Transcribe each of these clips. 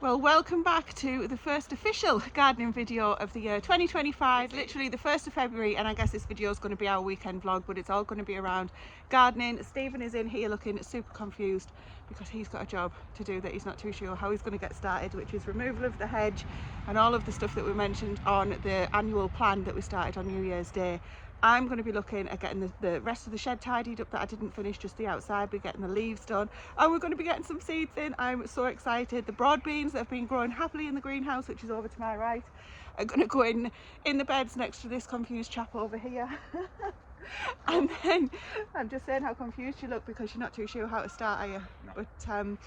Well, welcome back to the first official gardening video of the year 2025, literally the 1st of February, and I guess this video is going to be our weekend vlog, but it's all going to be around gardening. Stephen is in here looking super confused because he's got a job to do that he's not too sure how he's going to get started, which is removal of the hedge and all of the stuff that we mentioned on the annual plan that we started on New Year's Day. I'm going to be looking at getting the rest of the shed tidied up that I didn't finish, just the outside. We're getting the leaves done and we're going to be getting some seeds in. I'm so excited. The broad beans that have been growing happily in the greenhouse, which is over to my right, are going to go in the beds next to this confused chap over here. And then I'm just saying how confused you look because you're not too sure how to start, are you? No. But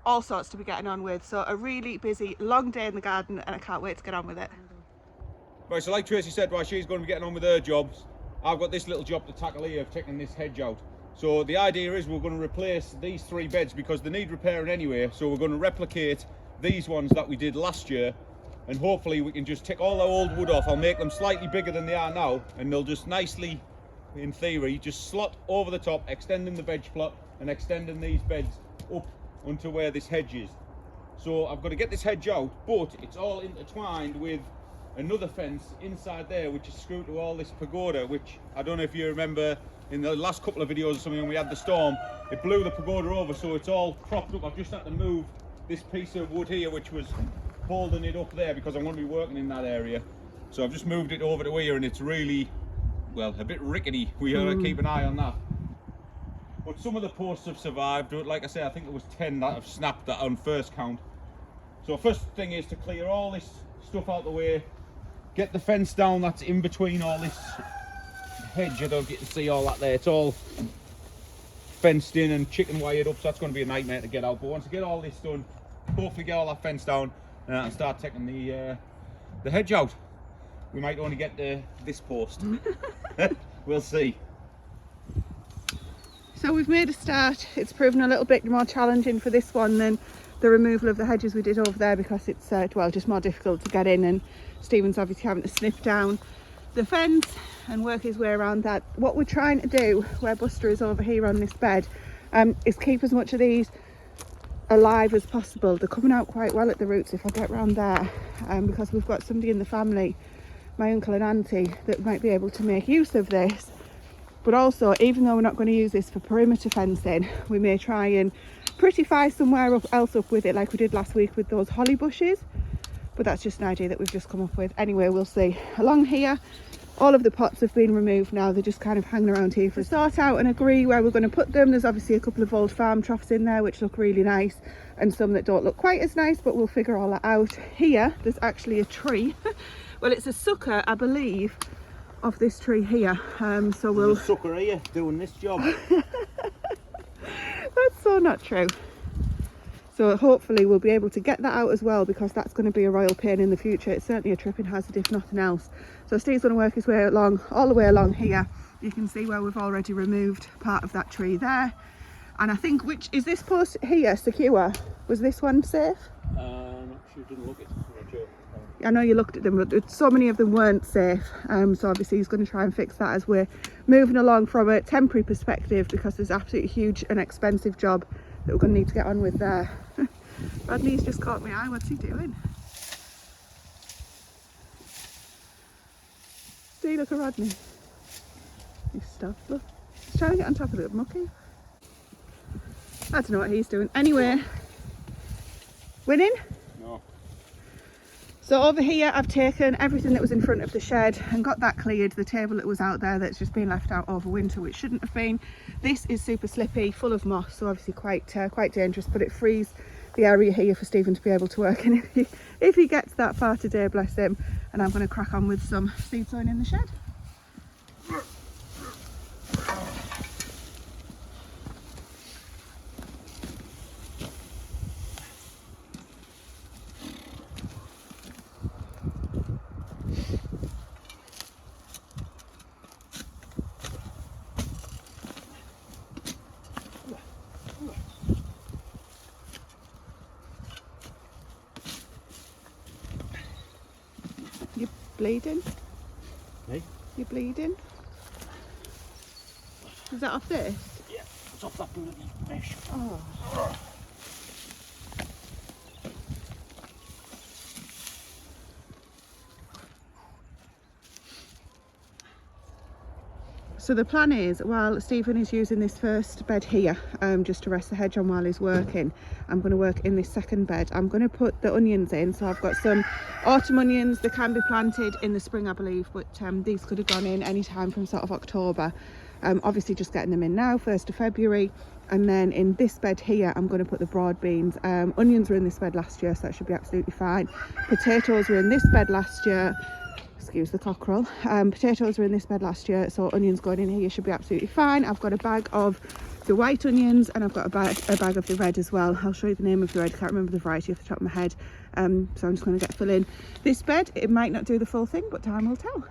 all sorts to be getting on with. So a really busy, long day in the garden and I can't wait to get on with it. Right, so like Tracy said, while she's going to be getting on with her jobs, I've got this little job to tackle here of taking this hedge out. So the idea is we're going to replace these 3 beds because they need repairing anyway. So we're going to replicate these ones that we did last year, and hopefully we can just take all the old wood off. I'll make them slightly bigger than they are now, and they'll just nicely, in theory, just slot over the top, extending the veg plot and extending these beds up onto where this hedge is. So I've got to get this hedge out, but it's all intertwined with another fence inside there which is screwed to all this pagoda, which I don't know if you remember in the last couple of videos or something when we had the storm, it blew the pagoda over, so it's all propped up. I've just had to move this piece of wood here which was holding it up there because I'm going to be working in that area, so I've just moved it over to here, and it's really, well, a bit rickety. We got to keep an eye on that. But some of the posts have survived. Like I say, I think there was 10 that have snapped that on first count. So first thing is to clear all this stuff out the way, get the fence down that's in between all this hedge. I don't know if you can see all that there. It's all fenced in and chicken wired up, so that's going to be a nightmare to get out. But once I get all this done, hopefully get all that fence down, and start taking the hedge out. We might only get to this post. We'll see. So we've made a start. It's proven a little bit more challenging for this one than the removal of the hedges we did over there because it's well, just more difficult to get in, and Stephen's obviously having to snip down the fence and work his way around that. What we're trying to do where Buster is over here on this bed is keep as much of these alive as possible. They're coming out quite well at the roots if I get around there, because we've got somebody in the family, my uncle and auntie, that might be able to make use of this. But also, even though we're not going to use this for perimeter fencing, we may try and prettify somewhere else up with it like we did last week with those holly bushes. But that's just an idea that we've just come up with. Anyway, we'll see. Along here, all of the pots have been removed now. They're just kind of hanging around here for sort out and agree where we're going to put them. There's obviously a couple of old farm troughs in there which look really nice, and some that don't look quite as nice, but we'll figure all that out. Here, there's actually a tree. Well, it's a sucker, I believe, of this tree here. So we'll... There's a sucker here doing this job. That's so not true. So hopefully we'll be able to get that out as well, because that's going to be a royal pain in the future. It's certainly a tripping hazard if nothing else. So Steve's going to work his way along, all the way along here. You can see where we've already removed part of that tree there. And I think, which is this post here secure? Was this one safe? Not sure, didn't look at it. I know you looked at them, but so many of them weren't safe. So obviously he's going to try and fix that as we're moving along from a temporary perspective, because there's absolutely huge and expensive job that we're going to need to get on with there. Rodney's just caught my eye. What's he doing? See, look at Rodney. He's stopped. Look, he's trying to get on top of the mucky. I don't know what he's doing. Anyway, winning? No. So over here I've taken everything that was in front of the shed and got that cleared. The table that was out there that's just been left out over winter, which shouldn't have been. This is super slippy, full of moss, so obviously quite dangerous, but it frees the area here for Stephen to be able to work in if he gets that far today, bless him. And I'm going to crack on with some seed sowing in the shed. You bleeding? Hey? You bleeding? Is that off this? Yeah, it's off that bloody mesh. Oh. So the plan is, while Stephen is using this first bed here, just to rest the hedge on while he's working, I'm going to work in this second bed. I'm going to put the onions in. So I've got some autumn onions that can be planted in the spring, I believe, but these could have gone in any time from sort of October. Obviously just getting them in now, 1st of February. And then in this bed here, I'm going to put the broad beans. Onions were in this bed last year, so that should be absolutely fine. Potatoes were in this bed last year. Excuse the cockerel. Potatoes were in this bed last year, so onions going in here should be absolutely fine. I've got a bag of the white onions and I've got a bag of the red as well. I'll show you the name of the red, can't remember the variety off the top of my head. So I'm just going to get fill in this bed. It might not do the full thing, but time will tell.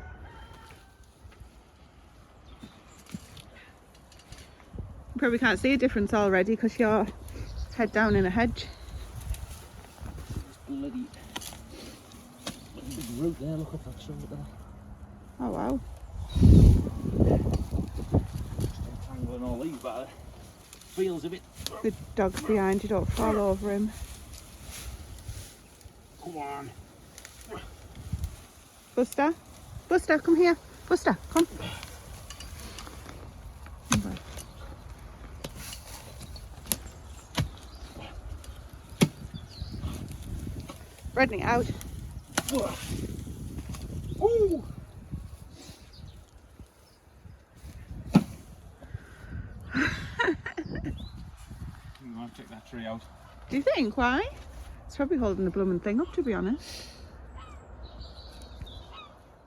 You probably can't see a difference already because you're head down in a hedge. Bloody big root there, look at that shoulder there. Oh wow. Entangling all these, but it feels a bit. The dog's behind you, don't fall over him. Come on. Buster, Buster, come here. Buster, come. Spreading it out. Ooh. I'm going to take that tree out. Do you think? Why? It's probably holding the blooming thing up, to be honest.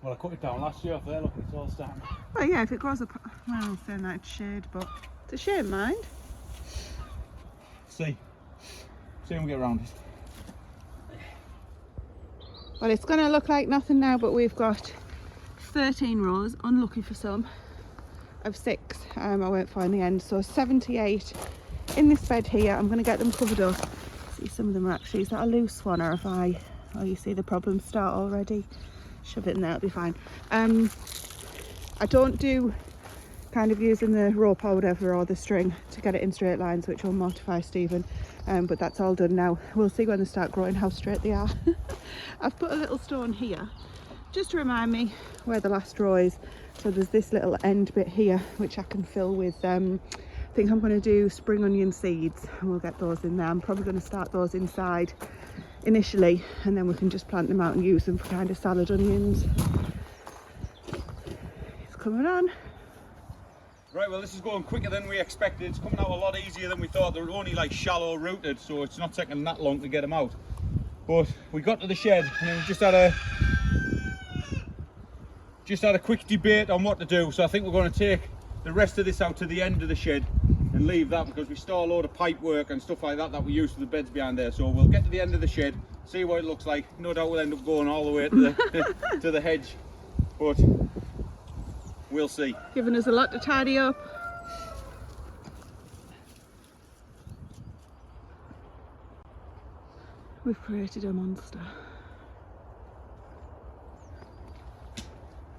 Well, I cut it down last year off there, look, it's all starting. Well, yeah, if it grows up, well, I'm saying that it's shade, but it's a shade, mind. See when we get around it. Well, it's going to look like nothing now, but we've got 13 rows, unlucky for some, of 6 I won't find the end. So 78 in this bed here. I'm going to get them covered up. See, some of them are actually, is that a loose one, or if oh, you see the problem start already? Shove it in there, it'll be fine. I don't do kind of using the rope or whatever, or the string to get it in straight lines, which will mortify Stephen. But that's all done now. We'll see when they start growing how straight they are. I've put a little stone here just to remind me where the last row is. So there's this little end bit here which I can fill with I think I'm going to do spring onion seeds, and we'll get those in there. I'm probably going to start those inside initially, and then we can just plant them out and use them for kind of salad onions. It's coming on. Right, well, this is going quicker than we expected. It's coming out a lot easier than we thought. They're only like shallow rooted, so it's not taking that long to get them out. But we got to the shed and we just had a quick debate on what to do. So I think we're going to take the rest of this out to the end of the shed and leave that, because we store a load of pipe work and stuff like that we use for the beds behind there. So we'll get to the end of the shed, see what it looks like. No doubt we'll end up going all the way to the to the hedge, but we'll see. Giving us a lot to tidy up. We've created a monster.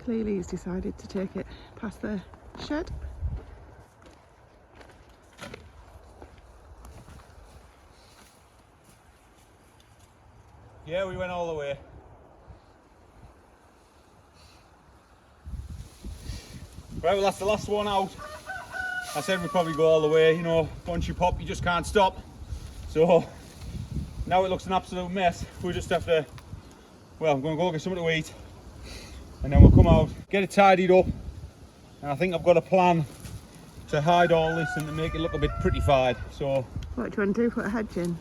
Clearly he's decided to take it past the shed. Yeah, we went all the way. Right, well, that's the last one out. I said we'd probably go all the way, you know, once you pop, you just can't stop. So now it looks an absolute mess. We'll just have to, well, I'm going to go get something to eat, and then we'll come out, get it tidied up. And I think I've got a plan to hide all this and to make it look a bit prettified. So What do you want to do? Put a hedge in?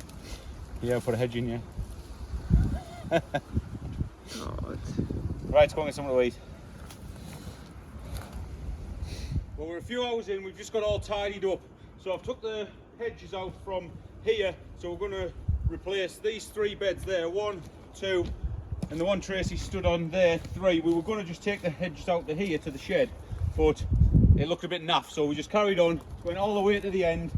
yeah, I'll put a hedge in, yeah. God. Right, let's go and get something to eat. Well, we're a few hours in, we've just got all tidied up. So I've took the hedges out from here, so we're going to replace these 3 beds there, 1, 2, and the one Tracy stood on there, 3. We were going to just take the hedges out to here to the shed, but it looked a bit naff, so we just carried on, went all the way to the end,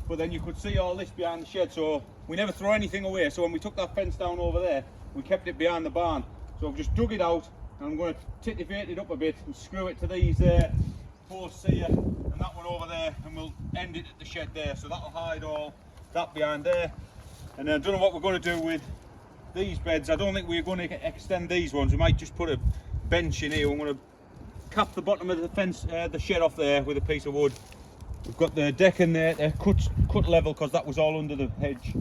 but then you could see all this behind the shed, so we never throw anything away. So when we took that fence down over there, we kept it behind the barn. So I've just dug it out, and I'm going to titivate it up a bit and screw it to these posts here and that one over there, and we'll end it at the shed there. So that'll hide all that behind there. And then I don't know what we're going to do with these beds. I don't think we're going to extend these ones. We might just put a bench in here. I'm going to cap the bottom of the fence, the shed off there with a piece of wood. We've got the deck in there, cut level because that was all under the hedge.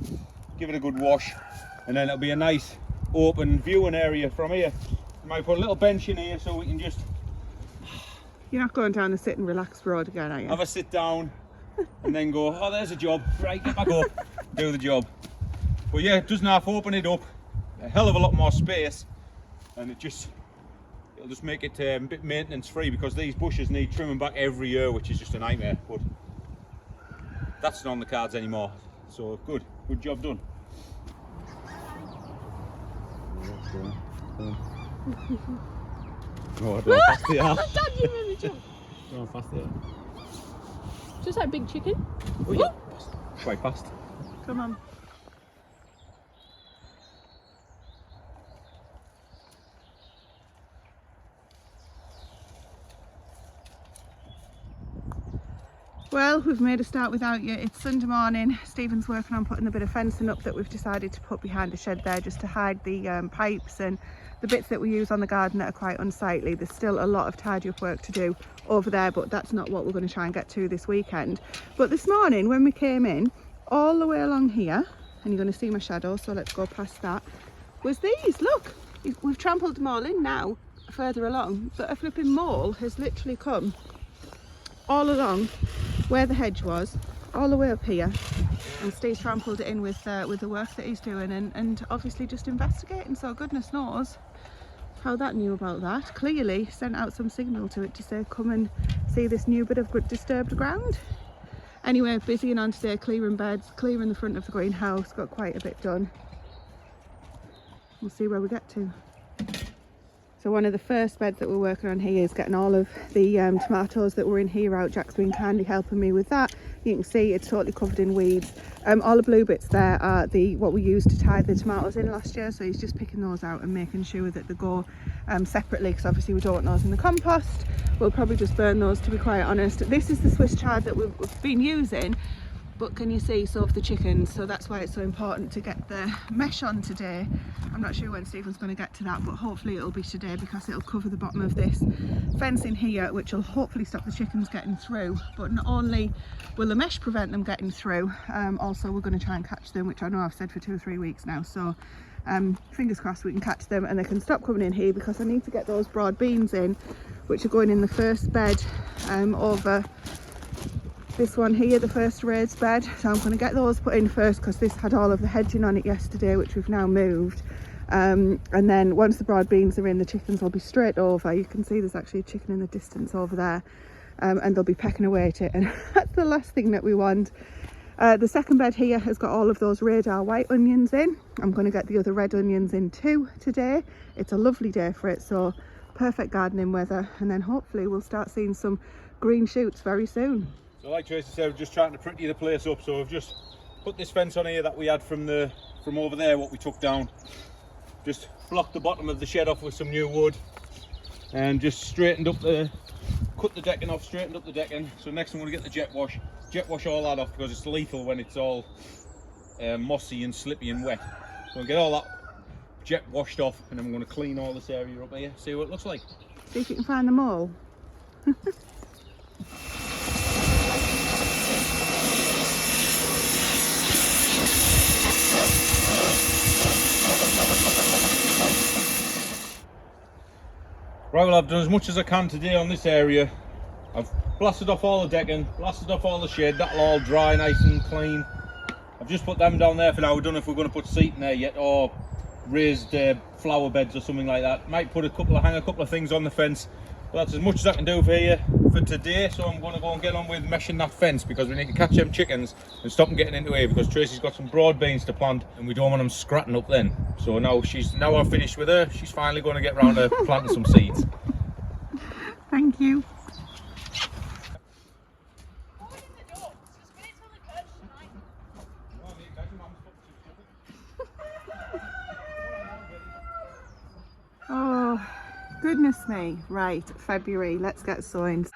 Give it a good wash, and then it'll be a nice open viewing area from here. You might put a little bench in here so we can just... You're not going down the sit and relax road again, are you? Have a sit down and then go, oh, there's a job. Right, get back up, do the job. But yeah, it doesn't have to open it up. A hell of a lot more space, and it'll just make it a bit maintenance free because these bushes need trimming back every year, which is just a nightmare. But that's not on the cards anymore. So good job done. Oh, I don't know how fast they are. Dad, you made me jump. I don't know how fast they are. Just like big chicken. Oh yeah, quite fast. Come on. Well, we've made a start without you. It's Sunday morning. Stephen's working on putting a bit of fencing up that we've decided to put behind the shed there just to hide the pipes and the bits that we use on the garden that are quite unsightly. There's still a lot of tidy up work to do over there, but that's not what we're going to try and get to this weekend. But this morning when we came in, all the way along here, and you're going to see my shadow, so let's go past that, was these. Look, we've trampled them all in now further along, but a flipping mole has literally come all along where the hedge was, all the way up here, and Steve's trampled it in with the work that he's doing, and obviously just investigating, so goodness knows how that knew about that. Clearly sent out some signal to it to say come and see this new bit of disturbed ground. Anyway, busying on today, clearing beds, clearing the front of the greenhouse, got quite a bit done. We'll see where we get to. So one of the first beds that we're working on here is getting all of the tomatoes that were in here out. Jack's been kindly helping me with that. You can see it's totally covered in weeds. All the blue bits there are what we used to tie the tomatoes in last year, so he's just picking those out and making sure that they go separately, because obviously we don't want those in the compost. We'll probably just burn those, to be quite honest. This is the Swiss chard that we've been using, but can you see, so of the chickens, so that's why it's so important to get the mesh on today. I'm not sure when Stephen's going to get to that, but hopefully it'll be today because it'll cover the bottom of this fence in here, which will hopefully stop the chickens getting through. But not only will the mesh prevent them getting through, also we're going to try and catch them, which I know I've said for 2 or 3 weeks now, so fingers crossed we can catch them and they can stop coming in here, because I need to get those broad beans in, which are going in the first bed over this one here, the first raised bed. So I'm going to get those put in first, because this had all of the hedging on it yesterday, which we've now moved, and then once the broad beans are in, the chickens will be straight over. You can see there's actually a chicken in the distance over there, and they'll be pecking away at it, and that's the last thing that we want. The second bed here has got all of those radar white onions in. I'm going to get the other red onions in too today. It's a lovely day for it, so perfect gardening weather, and then hopefully we'll start seeing some green shoots very soon. So like Tracy said, we're just trying to pretty the place up, so we've just put this fence on here that we had from over there, what we took down. Just blocked the bottom of the shed off with some new wood, and just straightened up cut the decking off, straightened up the decking. So next I'm going to get the jet wash all that off, because it's lethal when it's all mossy and slippy and wet. So I'll get all that jet washed off, and then I'm going to clean all this area up here, see what it looks like. See if you can find them all. Right, well, I've done as much as I can today on this area. I've blasted off all the decking, blasted off all the shed, that'll all dry nice and clean. I've just put them down there for now. We don't know if we're going to put seating there yet, or raised flower beds or something like that. Might put hang a couple of things on the fence. But that's as much as I can do for you for today, so I'm going to go and get on with meshing that fence, because we need to catch them chickens and stop them getting into here, because Tracy's got some broad beans to plant and we don't want them scratting up then. So now I've finished with her, she's finally going to get round to planting some seeds. Thank you. Oh, goodness me. Right, February, let's get sowing.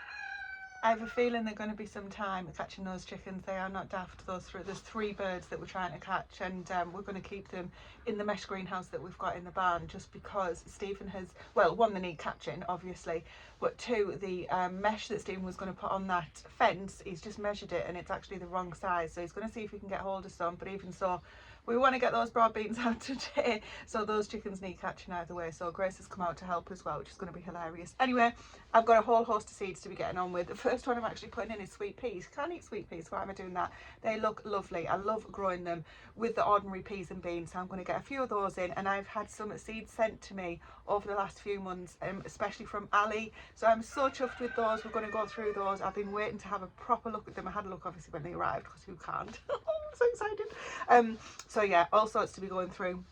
I have a feeling they're going to be some time catching those chickens. They are not daft, those three. There's 3 birds that we're trying to catch, and we're going to keep them in the mesh greenhouse that we've got in the barn, just because Stephen has, well, 1, they need catching obviously, but 2, the mesh that Stephen was going to put on that fence, he's just measured it and it's actually the wrong size, so he's going to see if we can get hold of some. But even so, we want to get those broad beans out today, so those chickens need catching either way. So Grace has come out to help as well, which is going to be hilarious. Anyway, I've got a whole host of seeds to be getting on with. The first one I'm actually putting in is sweet peas. Can't eat sweet peas, why am I doing that? They look lovely. I love growing them with the ordinary peas and beans, so I'm going to get a few of those in. And I've had some seeds sent to me over the last few months, especially from Ali, so I'm so chuffed with those. We're going to go through those. I've been waiting to have a proper look at them. I had a look obviously when they arrived, because who can't? I'm so excited. So yeah, all sorts to be going through.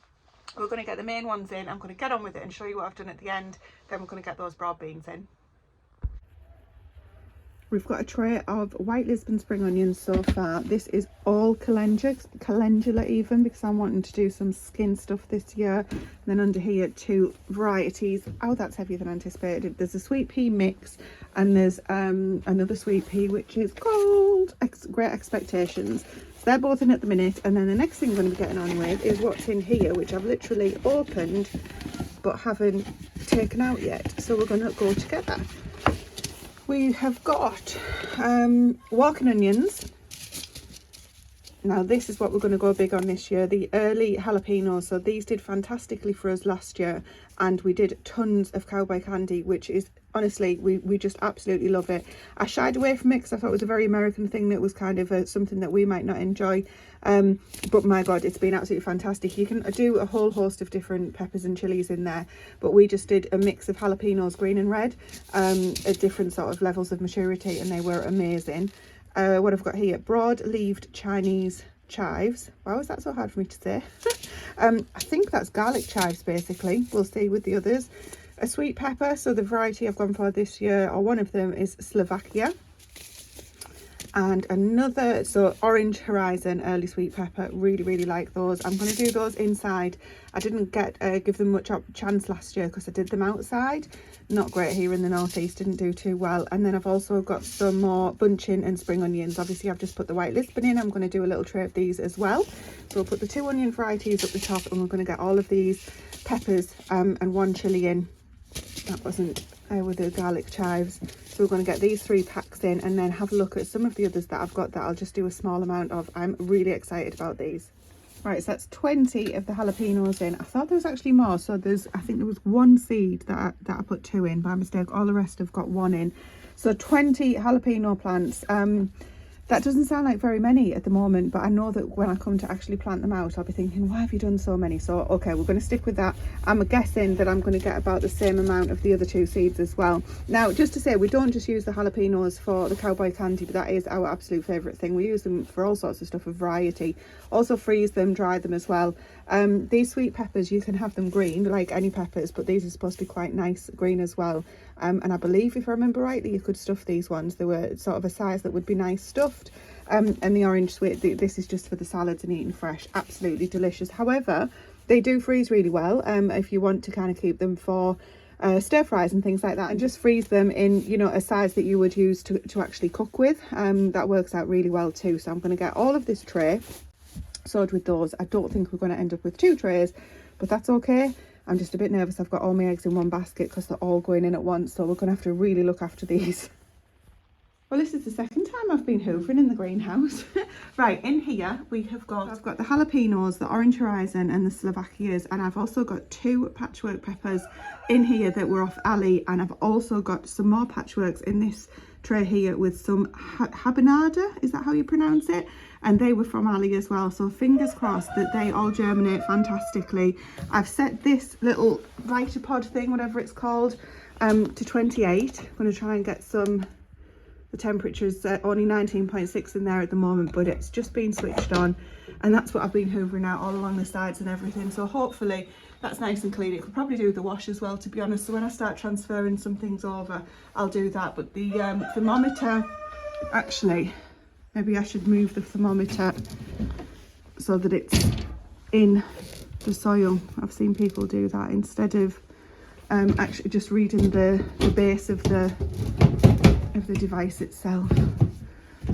We're going to get the main ones in. I'm going to get on with it and show you what I've done at the end. Then we're going to get those broad beans in. We've got a tray of white Lisbon spring onions so far. This is all calendula even, because I'm wanting to do some skin stuff this year. And then under here, 2 varieties. Oh, that's heavier than anticipated. There's a sweet pea mix, and there's another sweet pea which is called Great Expectations. So they're both in at the minute. And then the next thing I'm going to be getting on with is what's in here, which I've literally opened but haven't taken out yet. So we're going to go together. We have got walking onions. Now this is what we're going to go big on this year, the early jalapenos. So these did fantastically for us last year, and we did tons of cowboy candy, which is honestly, we just absolutely love it. I shied away from it because I thought it was a very American thing that was kind of something that we might not enjoy, but my god, it's been absolutely fantastic. You can do a whole host of different peppers and chilies in there, but we just did a mix of jalapenos, green and red, at different sort of levels of maturity, and they were amazing. What I've got here, broad-leaved Chinese chives. Wow, is that so hard for me to say? I think that's garlic chives basically. We'll see with the others. A sweet pepper, so the variety I've gone for this year, or one of them, is Slovakia. And another, so orange horizon early sweet pepper, really like those. I'm going to do those inside. I didn't give them much chance last year because I did them outside. Not great here in the northeast, didn't do too well. And then I've also got some more bunching and spring onions. Obviously I've just put the white Lisbon in. I'm going to do a little tray of these as well. So we'll put the 2 onion varieties up the top, and we're going to get all of these peppers and 1 chilli in. That wasn't with the garlic chives. So we're going to get these 3 packs in, and then have a look at some of the others that I've got that I'll just do a small amount of. I'm really excited about these. Right, so that's 20 of the jalapenos in. I thought there was actually more, so I think there was 1 seed that I put 2 in by mistake. All the rest have got 1 in. So 20 jalapeno plants. That doesn't sound like very many at the moment, but I know that when I come to actually plant them out, I'll be thinking, why have you done so many? So, okay, we're going to stick with that. I'm guessing that I'm going to get about the same amount of the other 2 seeds as well. Now, just to say, we don't just use the jalapenos for the cowboy candy, but that is our absolute favourite thing. We use them for all sorts of stuff, a variety. Also freeze them, dry them as well. These sweet peppers, you can have them green, like any peppers, but these are supposed to be quite nice green as well. And I believe, if I remember rightly, you could stuff these ones. They were sort of a size that would be nice stuffed. And the orange sweet, this is just for the salads and eating fresh. Absolutely delicious. However, they do freeze really well if you want to kind of keep them for stir fries and things like that, and just freeze them in, you know, a size that you would use to actually cook with. That works out really well too. So I'm going to get all of this tray sewed with those. I don't think we're going to end up with 2 trays, but that's okay. I'm just a bit nervous. I've got all my eggs in one basket because they're all going in at once, so we're going to have to really look after these. Well, this is the second time I've been hoovering in the greenhouse. Right, in here I've got the jalapenos, the orange horizon and the Slovakias, and I've also got 2 patchwork peppers in here that were off Ali, and I've also got some more patchworks in this tray here with some habanada, is that how you pronounce it? And they were from Ali as well, so fingers crossed that they all germinate fantastically. I've set this little Vitapod thing, whatever it's called, to 28. I'm going to try and get some. The temperature's only 19.6 in there at the moment, but it's just been switched on, and that's what I've been hoovering out all along the sides and everything. So hopefully that's nice and clean. It could probably do with the wash as well, to be honest. So when I start transferring some things over, I'll do that. But the thermometer, actually, maybe I should move the thermometer so that it's in the soil. I've seen people do that instead of actually just reading the base of the of the device itself.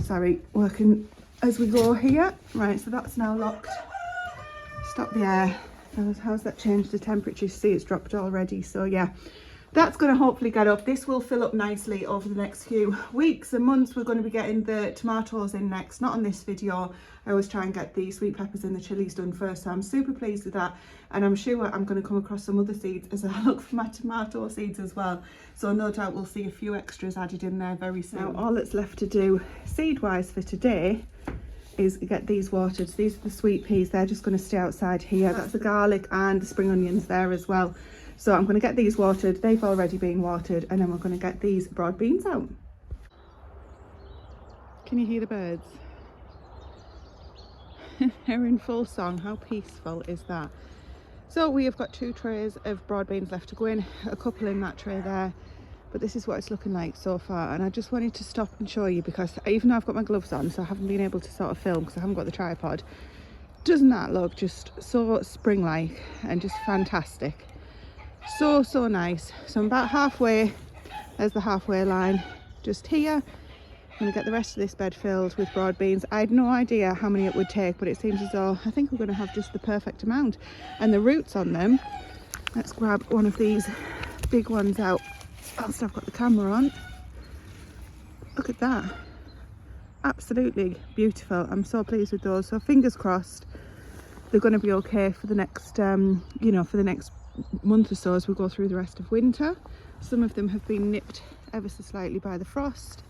Sorry, working as we go here. Right, so that's now locked. Stop the air. How's that changed the temperature? You see it's dropped already. So yeah, that's going to hopefully get up. This will fill up nicely over the next few weeks and months. We're going to be getting the tomatoes in next, not on this video. I always try and get the sweet peppers and the chilies done first, so I'm super pleased with that. And I'm sure I'm going to come across some other seeds as I look for my tomato seeds as well. So no doubt we'll see a few extras added in there very soon. Now all that's left to do seed wise for today is get these watered. So these are the sweet peas, they're just going to stay outside here. That's the garlic and the spring onions there as well. So I'm going to get these watered. They've already been watered, and then we're going to get these broad beans out. Can you hear the birds? They're in full song. How peaceful is that? So we have got 2 trays of broad beans left to go in, a couple in that tray there, but this is what it's looking like so far. And I just wanted to stop and show you, because even though I've got my gloves on, so I haven't been able to sort of film because I haven't got the tripod, doesn't that look just so spring-like and just fantastic? So nice. So I'm about halfway. There's the halfway line just here. I'm going to get the rest of this bed filled with broad beans. I had no idea how many it would take, but it seems as though I think we're going to have just the perfect amount. And the roots on them, let's grab one of these big ones out whilst I've got the camera on. Look at that. Absolutely beautiful. I'm so pleased with those. So fingers crossed they're going to be okay for the next you know, for the next month or so as we go through the rest of winter. Some of them have been nipped ever so slightly by the frost,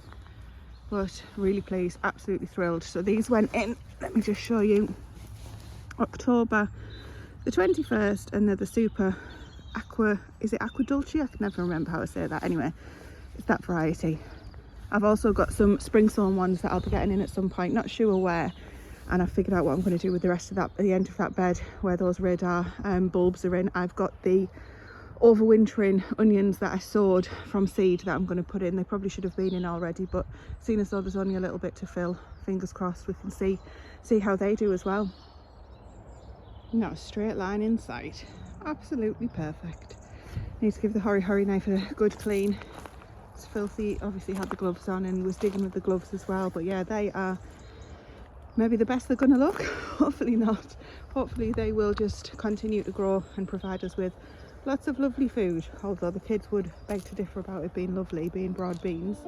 but really pleased, absolutely thrilled. So these went in, let me just show you, October the 21st, and they're the super aqua, is it aqua dulce? I can never remember how to say that. Anyway, it's that variety. I've also got some spring sown ones that I'll be getting in at some point, not sure where, and I've figured out what I'm going to do with the rest of that at the end of that bed where those radar bulbs are in. I've got the overwintering onions that I sowed from seed that I'm going to put in. They probably should have been in already, but seeing as though there's only a little bit to fill, fingers crossed we can see how they do as well. Not a straight line in sight. Absolutely perfect. Need to give the hori knife a good clean. It's filthy. Obviously had the gloves on and was digging with the gloves as well, but yeah, they are maybe the best they're going to look. Hopefully not. Hopefully they will just continue to grow and provide us with lots of lovely food, although the kids would beg to differ about it being lovely, being broad beans.